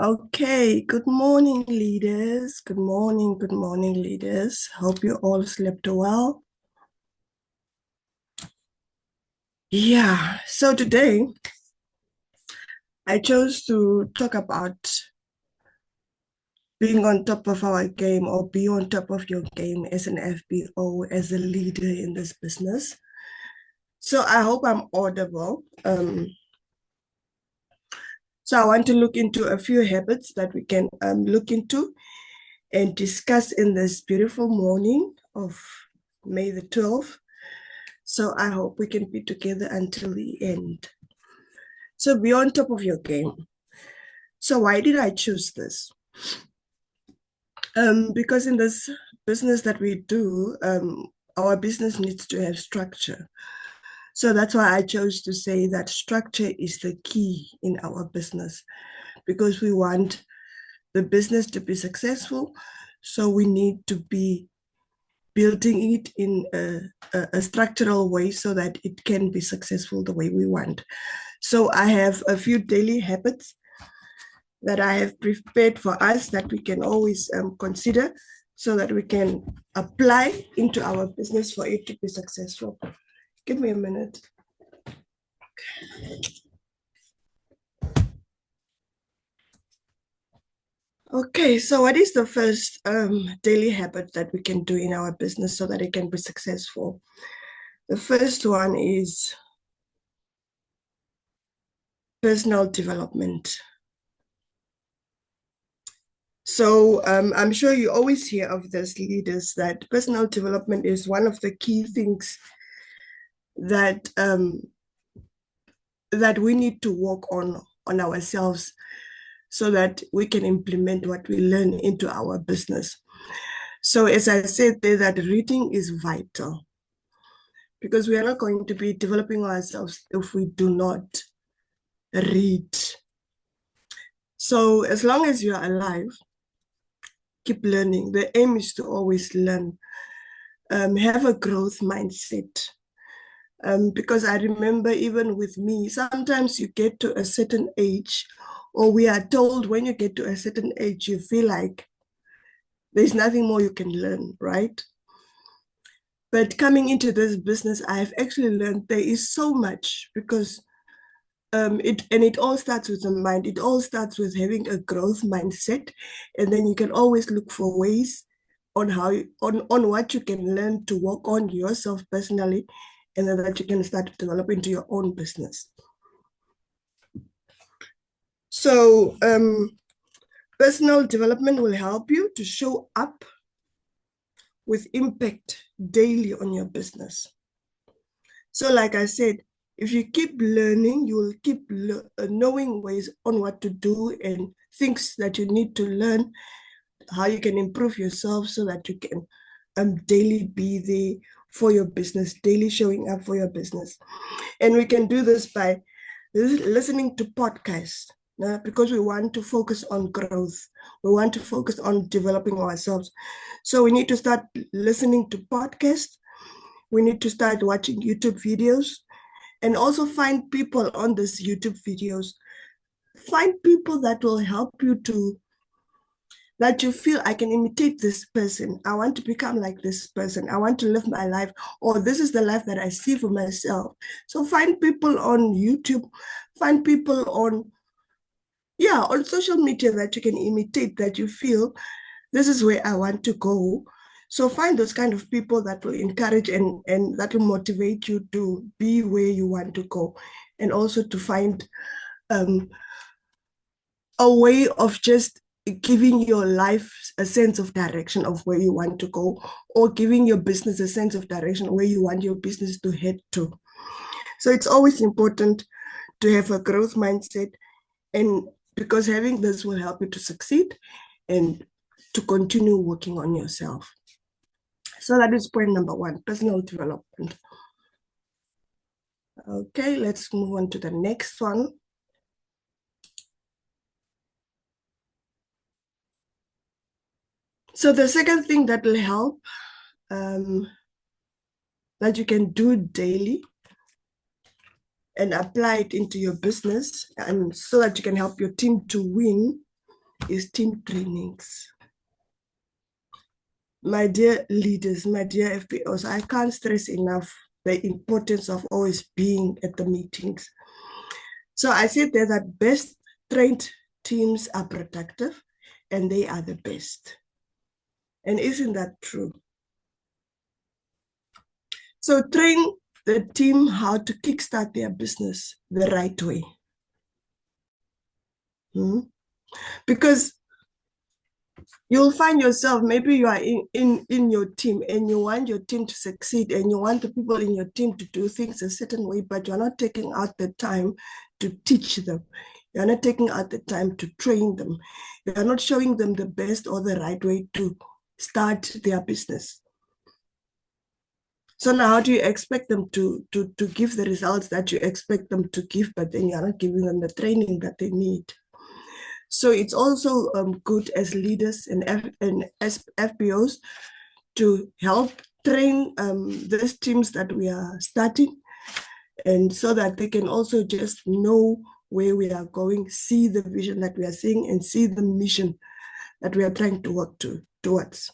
Okay, good morning, leaders. Good morning, leaders. Hope you all slept well. Yeah, so today I chose to talk about being on top of our game or be on top of your game as an FBO, as a leader in this business. So I hope I'm audible. So I want to look into a few habits that we can look into and discuss in this beautiful morning of May the 12th. So I hope we can be together until the end. So be on top of your game. So why did I choose this? Because in this business that we do, our business needs to have structure. So that's why I chose to say that structure is the key in our business because we want the business to be successful. So we need to be building it in a structural way so that it can be successful the way we want. So I have a few daily habits that I have prepared for us that we can always consider so that we can apply into our business for it to be successful. Give me a minute. Okay, so what is the first daily habit that we can do in our business so that it can be successful? The first one is personal development. So I'm sure you always hear of this, leaders, that personal development is one of the key things that that we need to work on ourselves so that we can implement what we learn into our business. So as I said there, that reading is vital because we are not going to be developing ourselves if we do not read. So as long as you are alive, keep learning. The aim is to always learn. Have a growth mindset. Because I remember even with me, sometimes you get to a certain age, or we are told when you get to a certain age, you feel like there's nothing more you can learn, right? But coming into this business, I've actually learned there is so much because it all starts with the mind. It all starts with having a growth mindset, and then you can always look for ways on how on what you can learn to work on yourself personally, and then that you can start to develop into your own business. So personal development will help you to show up with impact daily on your business. So, like I said, if you keep learning, you will keep knowing ways on what to do and things that you need to learn, how you can improve yourself so that you can daily be there for your business, daily showing up for your business. And we can do this by listening to podcasts because we want to focus on growth. We want to focus on developing ourselves. So we need to start listening to podcasts. We need to start watching YouTube videos and also find people on these YouTube videos. Find people that will help you to that you feel I can imitate this person. I want to become like this person. I want to live my life, or this is the life that I see for myself. So find people on YouTube, find people on social media that you can imitate, that you feel this is where I want to go. So find those kind of people that will encourage and that will motivate you to be where you want to go, and also to find um, a way of just giving your life a sense of direction of where you want to go, or giving your business a sense of direction where you want your business to head to. So it's always important to have a growth mindset, and because having this will help you to succeed and to continue working on yourself. So that is point number one, personal development. Okay, let's move on to the next one. So the second thing that will help that you can do daily and apply it into your business, and so that you can help your team to win, is team trainings. My dear leaders, my dear FPOs, I can't stress enough the importance of always being at the meetings. So I said there that best trained teams are productive and they are the best. And isn't that true? So train the team how to kickstart their business the right way. Because you'll find yourself, maybe you are in your team and you want your team to succeed and you want the people in your team to do things a certain way, but you're not taking out the time to teach them. You're not taking out the time to train them. You're not showing them the best or the right way to start their business. So now how do you expect them to give the results that you expect them to give, but then you're not giving them the training that they need? So it's also good as leaders and as FBOs to help train these teams that we are starting, and so that they can also just know where we are going, see the vision that we are seeing, and see the mission that we are trying to work towards.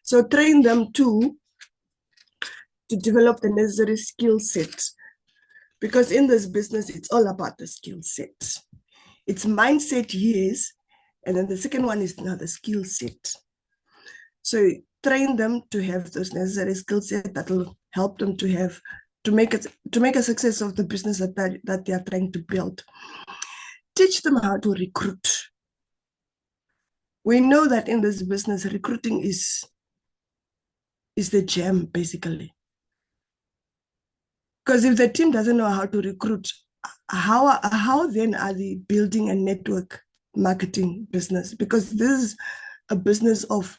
So train them to develop the necessary skill sets, because in this business, it's all about the skill sets. It's mindset, yes, and then the second one is now the skill set. So train them to have those necessary skill set that will help them to make a success of the business that they are trying to build. Teach them how to recruit. We know that in this business, recruiting is the gem, basically. Because if the team doesn't know how to recruit, how then are they building a network marketing business? Because this is a business of,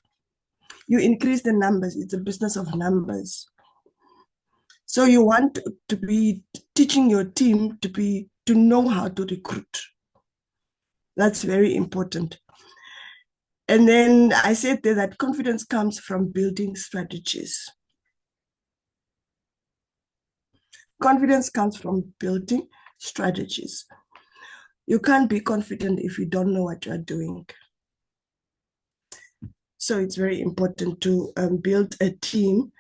you increase the numbers. It's a business of numbers. So you want to be teaching your team to know how to recruit. That's very important. And then I said there that confidence comes from building strategies. Confidence comes from building strategies. You can't be confident if you don't know what you're doing. So it's very important to build a team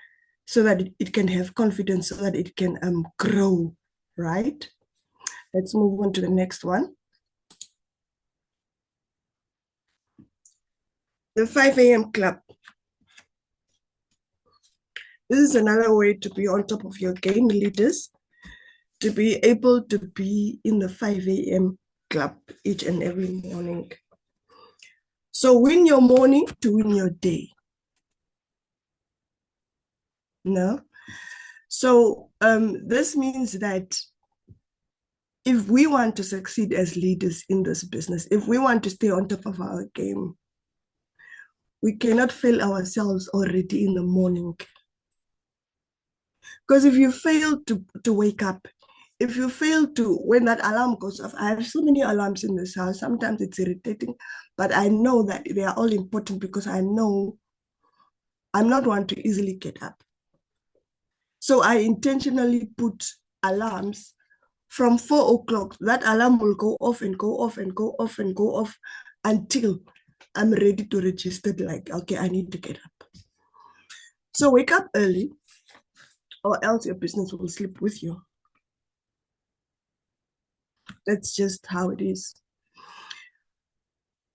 so that it can have confidence, so that it can grow, right? Let's move on to the next one. The 5 a.m. club. This is another way to be on top of your game, leaders, to be able to be in the 5 a.m. club each and every morning. So win your morning to win your day. No? So this means that if we want to succeed as leaders in this business, if we want to stay on top of our game, we cannot fail ourselves already in the morning. Because if you fail to wake up, if you fail to, when that alarm goes off, I have so many alarms in this house, sometimes it's irritating, but I know that they are all important because I know I'm not one to easily get up. So I intentionally put alarms from 4 o'clock. That alarm will go off and go off and go off and go off until I'm ready to register, like, okay, I need to get up. So wake up early, or else your business will sleep with you. That's just how it is.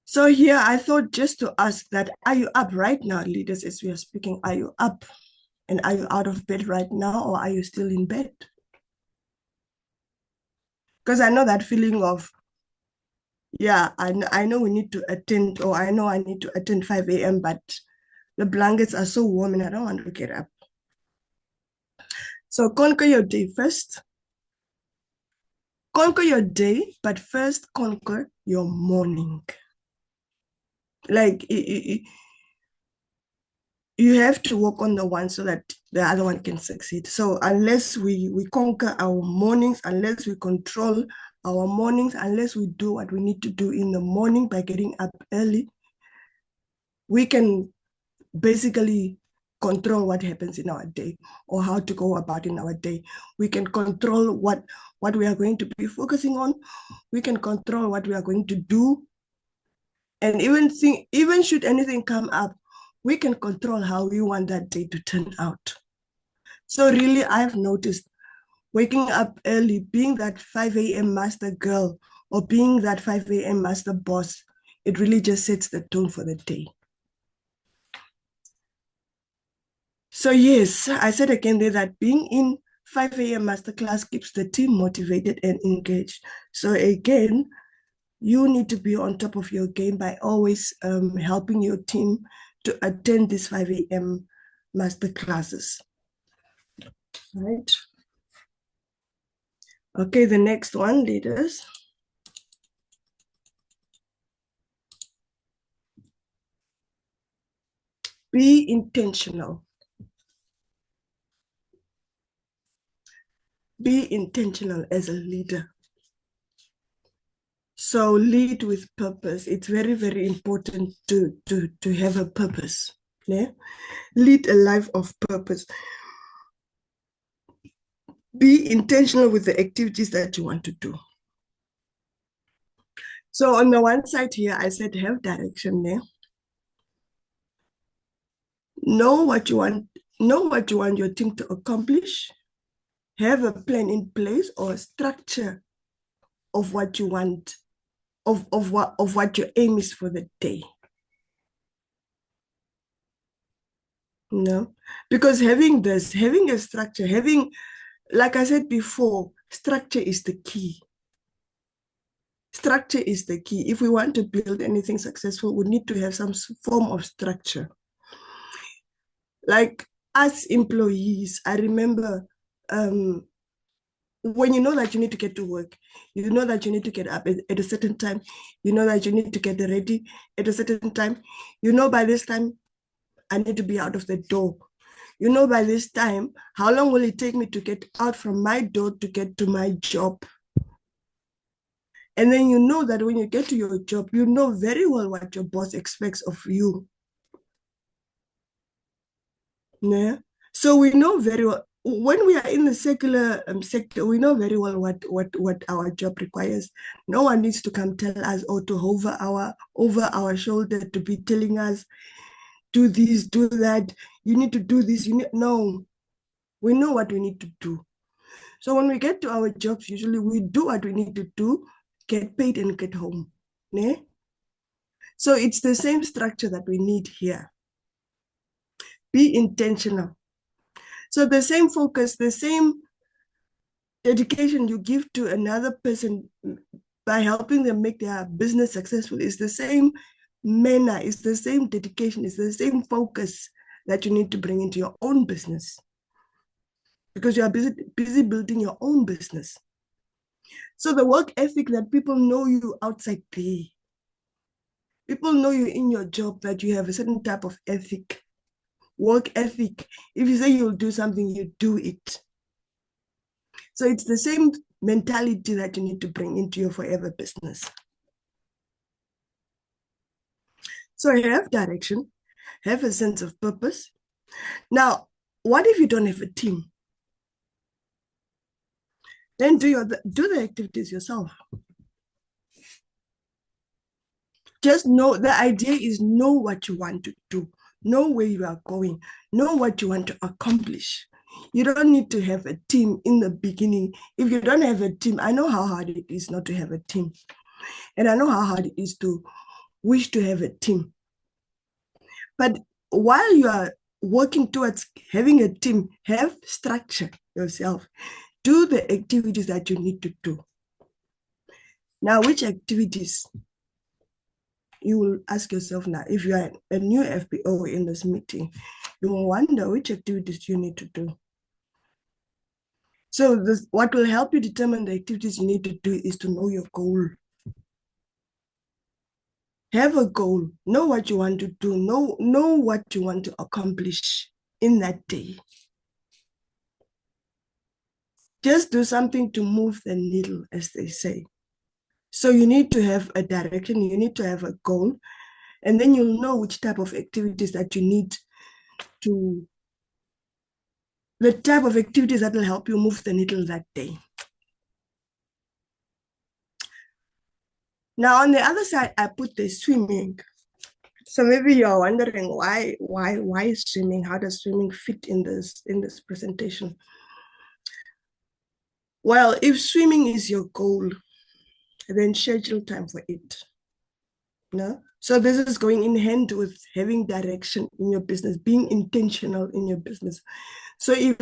So here I thought just to ask that, are you up right now, leaders, as we are speaking? Are you up? And are you out of bed right now, or are you still in bed? Because I know that feeling of, yeah, I know we need to attend, or I know I need to attend 5 a.m., but the blankets are so warm and I don't want to get up. So conquer your day first. Conquer your day, but first conquer your morning. Like, you have to work on the one so that the other one can succeed. So unless we conquer our mornings, unless we control our mornings, unless we do what we need to do in the morning by getting up early, we can basically control what happens in our day or how to go about in our day. We can control what we are going to be focusing on. We can control what we are going to do And even should anything come up, we can control how we want that day to turn out. So really, I've noticed waking up early, being that 5 a.m. master girl or being that 5 a.m. master boss, it really just sets the tone for the day. So yes, I said again there that being in 5 a.m. masterclass keeps the team motivated and engaged. So again, you need to be on top of your game by always helping your team to attend these 5 a.m. master classes. Right? Okay, the next one, leaders. Be intentional. Be intentional as a leader. So lead with purpose. It's very, very important to have a purpose. Yeah? Lead a life of purpose. Be intentional with the activities that you want to do. So on the one side here, I said have direction there. Know what you want your team to accomplish. Have a plan in place or a structure of what you want, of what your aim is for the day. No, because having a structure, like I said before, structure is the key. Structure is the key. If we want to build anything successful, we need to have some form of structure. Like as employees, I remember when you know that you need to get to work, you know that you need to get up at a certain time, you know that you need to get ready at a certain time, you know by this time I need to be out of the door. You know by this time, how long will it take me to get out from my door to get to my job? And then you know that when you get to your job, you know very well what your boss expects of you. Yeah. So we know very well when we are in the secular sector, we know very well what our job requires. No one needs to come tell us or to hover over our shoulder to be telling us, do this, do that. You need to do this. No, we know what we need to do. So when we get to our jobs, usually we do what we need to do, get paid and get home. Yeah? So it's the same structure that we need here. Be intentional. So the same focus, the same dedication you give to another person by helping them make their business successful is the same manner, is the same dedication, is the same focus that you need to bring into your own business because you are busy building your own business. So the work ethic that people know you outside there, people know you in your job that you have a certain type of ethic, work ethic. If you say you'll do something, you do it. So it's the same mentality that you need to bring into your forever business. So have direction, have a sense of purpose. Now, what if you don't have a team? Then do the activities yourself. Just know the idea is know what you want to do, know where you are going, know what you want to accomplish. You don't need to have a team in the beginning. If you don't have a team, I know how hard it is not to have a team. And I know how hard it is to wish to have a team. But while you are working towards having a team, have structure yourself. Do the activities that you need to do. Now, which activities? You will ask yourself now, if you are a new FBO in this meeting, you will wonder which activities you need to do. So what will help you determine the activities you need to do is to know your goal. Have a goal, know what you want to do, know what you want to accomplish in that day. Just do something to move the needle, as they say. So you need to have a direction, you need to have a goal, and then you'll know which type of activities that you need to, the type of activities that will help you move the needle that day. Now, on the other side, I put the swimming. So maybe you're wondering why is swimming? How does swimming fit in this presentation? Well, if swimming is your goal, then schedule time for it. No? So this is going in hand with having direction in your business, being intentional in your business. So if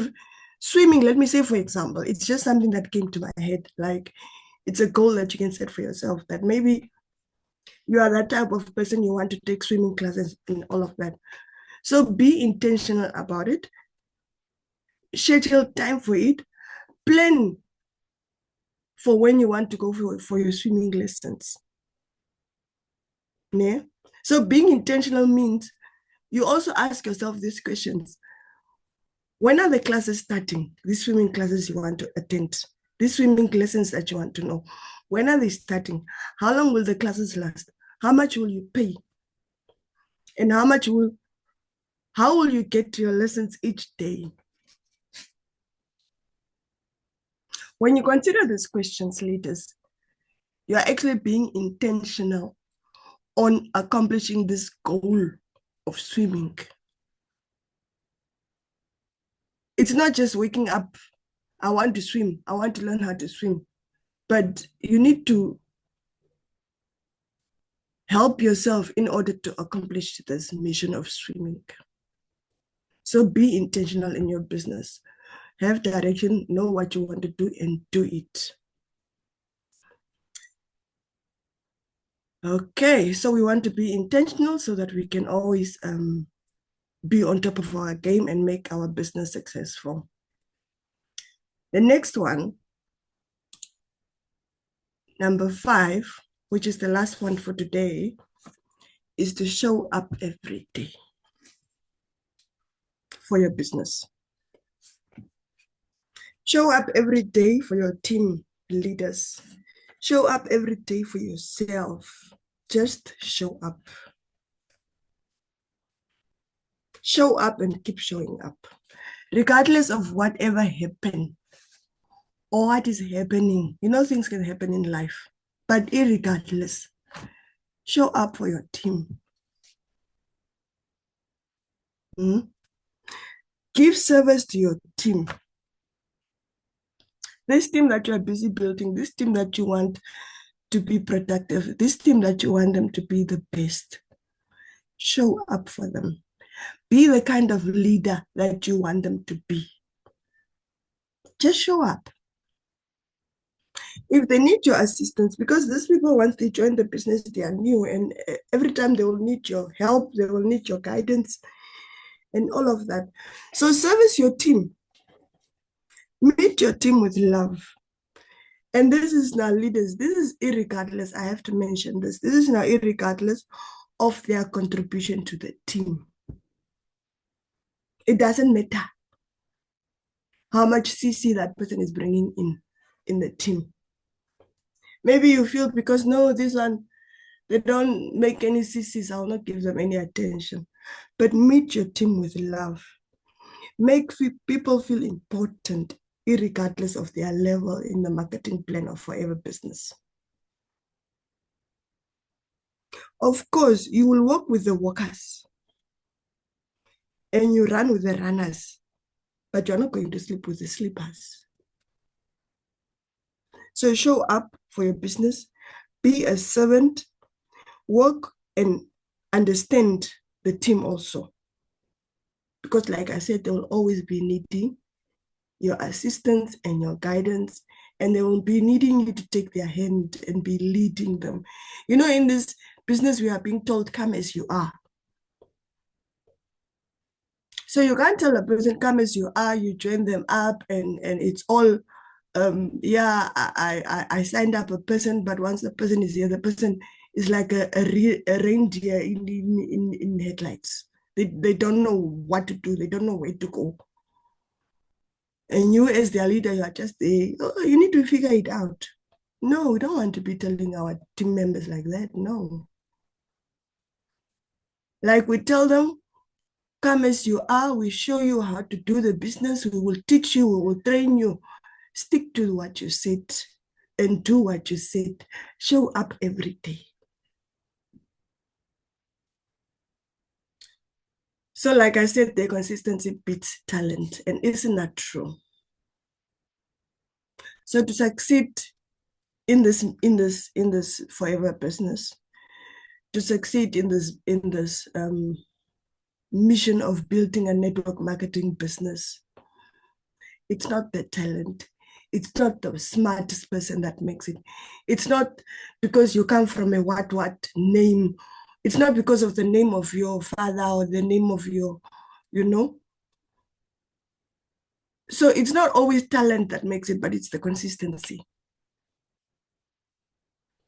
swimming, let me say, for example, it's just something that came to my head, like it's a goal that you can set for yourself, that maybe you are that type of person, you want to take swimming classes and all of that. So be intentional about it, schedule time for it, plan for when you want to go for your swimming lessons. Yeah? So being intentional means you also ask yourself these questions. When are the classes starting? These swimming classes you want to attend, these swimming lessons that you want to know. When are they starting? How long will the classes last? How much will you pay? And how will you get to your lessons each day? When you consider these questions, leaders, you are actually being intentional on accomplishing this goal of swimming. It's not just waking up, I want to swim, I want to learn how to swim, but you need to help yourself in order to accomplish this mission of swimming. So be intentional in your business. Have direction, know what you want to do, and do it. Okay, so we want to be intentional so that we can always be on top of our game and make our business successful. The next one, number 5, which is the last one for today, is to show up every day for your business. Show up every day for your team leaders. Show up every day for yourself. Just show up. Show up and keep showing up. Regardless of whatever happened or what is happening. You know, things can happen in life. But irregardless, show up for your team. Give service to your team. This team that you are busy building, this team that you want to be productive, this team that you want them to be the best. Show up for them. Be the kind of leader that you want them to be. Just show up. If they need your assistance, because these people, once they join the business, they are new, and every time they will need your help, they will need your guidance, and all of that. So service your team. Meet your team with love. And this is now, leaders, this is irregardless, I have to mention this. This is now irregardless of their contribution to the team. It doesn't matter how much CC that person is bringing in the team. Maybe you feel because, no, this one, they don't make any CCs, I'll not give them any attention. But meet your team with love. Make people feel important, irregardless of their level in the marketing plan of forever business. Of course, you will work with the workers and you run with the runners, but you're not going to sleep with the sleepers. So show up for your business, be a servant, work and understand the team also. Because like I said, they will always be needing your assistance and your guidance, and they will be needing you to take their hand and be leading them. You know, in this business, we are being told, come as you are. So you can't tell a person, come as you are, you join them up, and it's all, yeah, I signed up a person, but once the person is here, the person is like a reindeer in headlights. They don't know what to do. They don't know where to go. And you as their leader, you are just there, oh, you need to figure it out. No, we don't want to be telling our team members like that. No. Like we tell them, come as you are, we show you how to do the business, we will teach you, we will train you. Stick to what you said. and do what you said. Show up every day. So, like I said, the consistency beats talent. And isn't that true? So to succeed in this forever business, to succeed in this mission of building a network marketing business, it's not the talent. It's not the smartest person that makes it. It's not because you come from a what name. It's not because of the name of your father or the name of your, you know. So it's not always talent that makes it, but it's the consistency.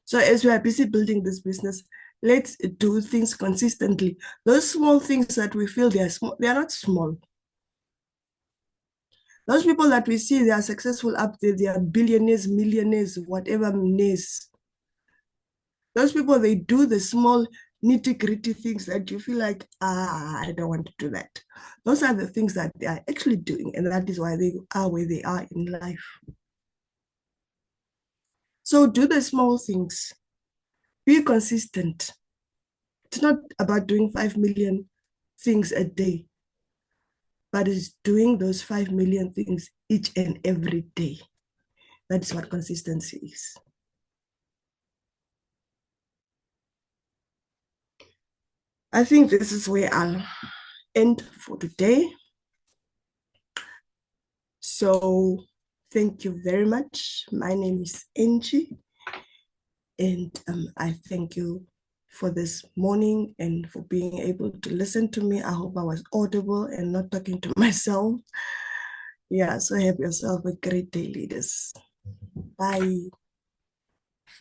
So as we are busy building this business, let's do things consistently. Those small things that we feel they are small, they are not small. Those people that we see, they are successful up there, they are billionaires, millionaires, whatever names. Those people, they do the small nitty-gritty things that you feel like, I don't want to do that. Those are the things that they are actually doing, and that is why they are where they are in life. So do the small things. Be consistent. It's not about doing 5 million things a day, but it's doing those 5 million things each and every day. That's what consistency is. I think this is where I'll end for today. So thank you very much. My name is Angie, and I thank you for this morning and for being able to listen to me. I hope I was audible and not talking to myself. Yeah, so have yourself a great day, leaders. Bye.